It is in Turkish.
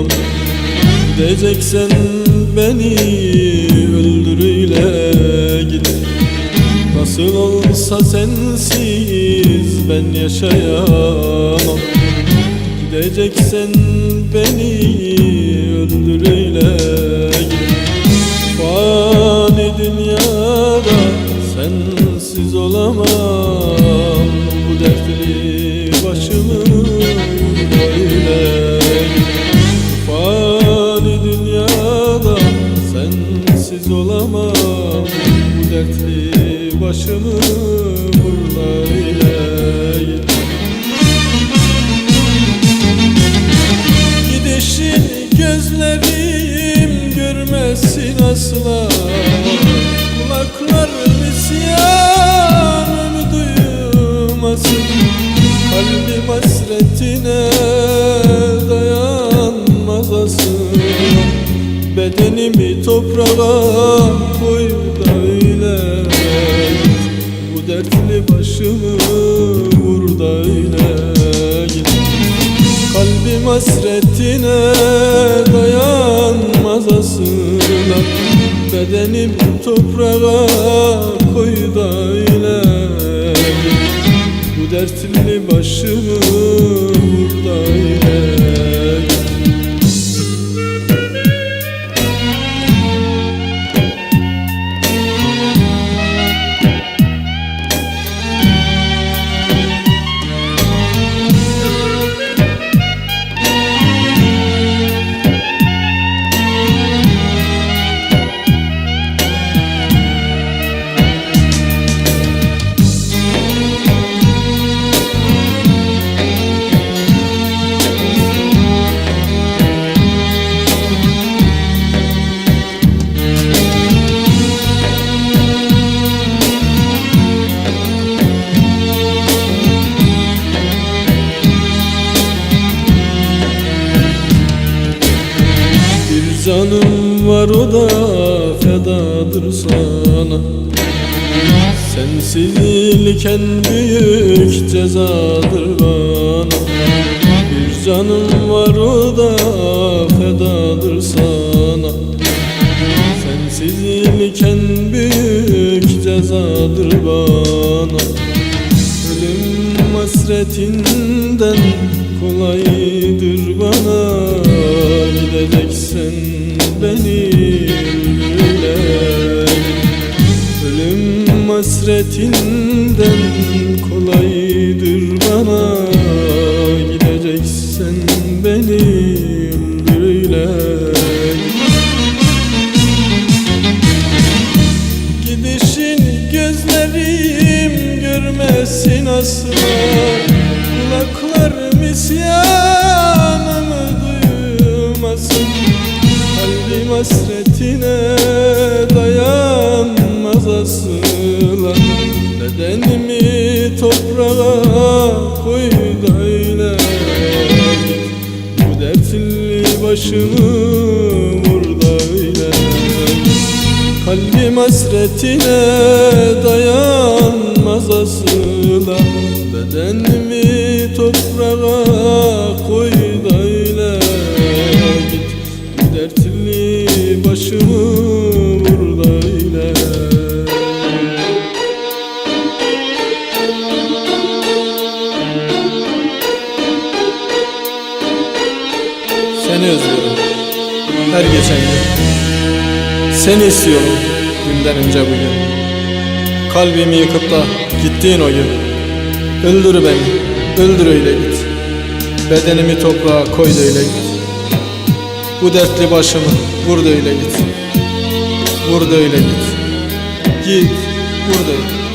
yaşayamam. Gideceksen beni öldür öyle git. Nasıl olsa sensiz ben yaşayamam. Gideceksen beni öldür öyle git. Fani dünyada sensiz olamam. Bu dertli başımı böyle git. Fani dünyada sensiz olamam. Bu dertli başımı böyle git. Gidişin gözlerim görmesin asla. Kulaklarım isyanımı duymasın. Kalbim hasretine dayanmaz asla. Bedenimi toprağa koy da öyle git. Bu dertli başımı vur da öyle git. Kalbim hasretine dayanmaz asla. Bedenim toprağa koy da öyle git. Bu dertli başımı vur da öyle git. Canım var o da fedadır sana. Sensizlik en büyük cezadır bana. Bir canım var o da fedadır sana. Sensizlik en büyük cezadır bana. Ölüm hasretinden kolaydır bana. Gideceksen beni öyle git. Ölüm hasretinden kolaydır bana. Gideceksen beni öyle git. Gidişin gözlerim görmesin asla. Kulaklarım isyanımı duymasın. Kalbim hasretine dayanmaz asla. Bedenimi toprağa koy da öyle git. Bu dertli başımı vur da öyle git. Kalbim hasretine dayanmaz asla. Bedenimi toprağa koy da öyle git. Bu dertli başımı vur da öyle. Seni özlüyorum her geçen gün. Seni istiyorum günden önce bugün. Kalbimi yıkıp da gittiğin o gün. Öldür beni, öldür öyle git. Bedenimi toprağa koy da öyle git. Bu dertli başımı vur da öyle git. Vur da öyle git. Git, vur da öyle.